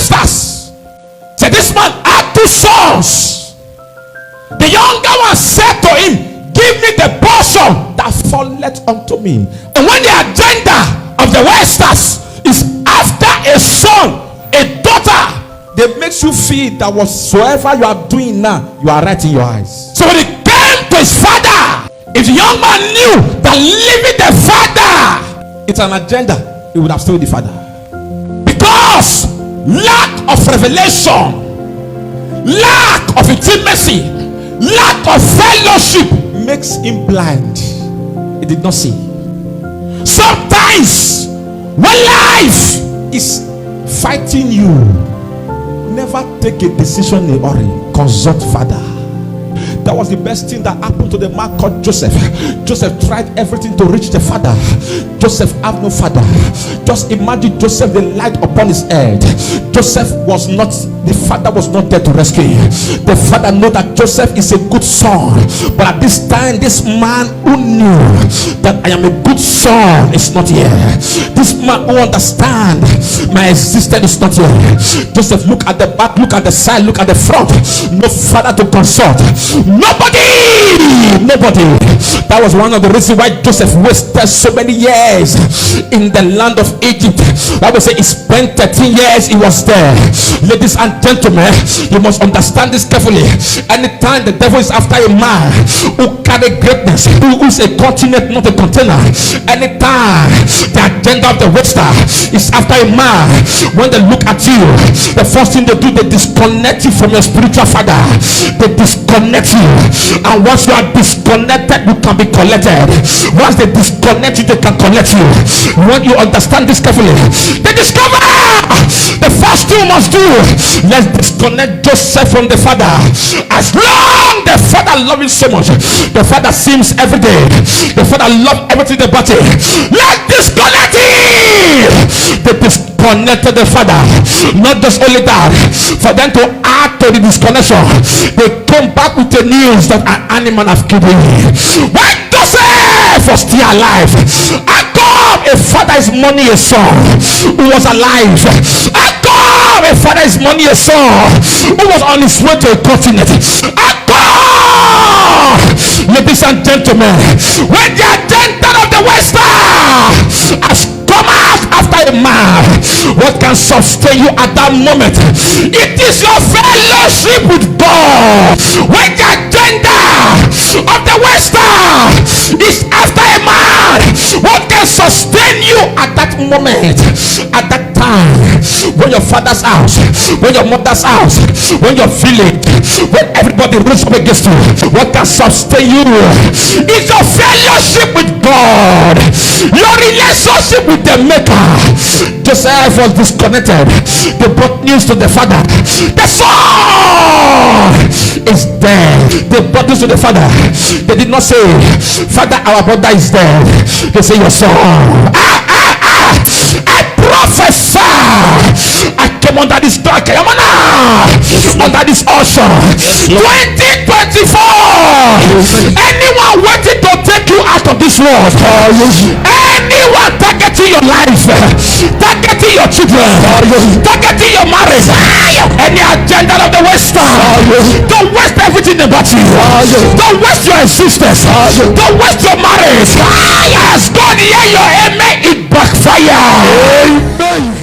Westers. Said, this man had 2 sons. The younger one said to him, give me the portion that falleth unto me. And when the agenda of the Westers is after a son, a daughter, they makes you feel that whatsoever you are doing now, you are right in your eyes. So when he came to his father, if the young man knew that leaving the father, it's an agenda, he would have stayed with the father. Because lack of revelation, lack of intimacy, lack of fellowship makes him blind. He did not see. Sometimes when life is fighting you, never take a decision in a hurry. Consult father. That was the best thing that happened to the man called Joseph. Joseph tried everything to reach the father. Joseph had no father. Just imagine Joseph, the light upon his head. Joseph was not, the father was not there to rescue him. The father knew that Joseph is a good son. But at this time, this man who knew that I am a good son is not here. This man who understands my existence is not here. Joseph, look at the back, look at the side, look at the front. No father to consult. Nobody. That was one of the reasons why Joseph wasted so many years in the land of Egypt. I would say he spent 13 years, he was there. Ladies and gentlemen, you must understand this carefully. Anytime the devil is after a man who carry greatness, who is a continent, not a container, anytime the agenda of the Western is after a man, when they look at you, the first thing they do, they disconnect you from your spiritual father. They disconnect you, and once you are disconnected, you can be collected. Once they disconnect you, they can collect you. When you understand this carefully, they discover the first thing you must do, let's disconnect Joseph from the father. As long the father loves him so much, the father sings every day, the father loves everything about it, let's disconnect him. They disconnected the father. Not just only that, for them to add to the disconnection, they come back with the news that an animal have killed him. When Joseph was still alive, how come a father is money a son who was alive? How come a father is money a son who was on his way to a continent? How come, ladies and gentlemen, when the agenda of the Western has come out after a man, what can sustain you at that moment? It is your fellowship with God. When the agenda of the Western is after a man, what can sustain you at that moment? At that time, when your father's house, when your mother's house, when your village, when everybody runs up against you, what can sustain you? It's your fellowship with God, your relationship with the Maker. Joseph was disconnected. They brought news to the father. The son is dead. They brought news to the father. They did not say, Father, our brother is dead. They say, your son. I prophesy. I came under this dark. Under this ocean. 2024. Anyone waiting to take you out of this world, anyone targeting your life, targeting your children, targeting your marriage, any agenda of the Western, don't waste everything about you. Don't waste your existence. Don't waste your marriage. As God hear your amen, it backfire. Amen.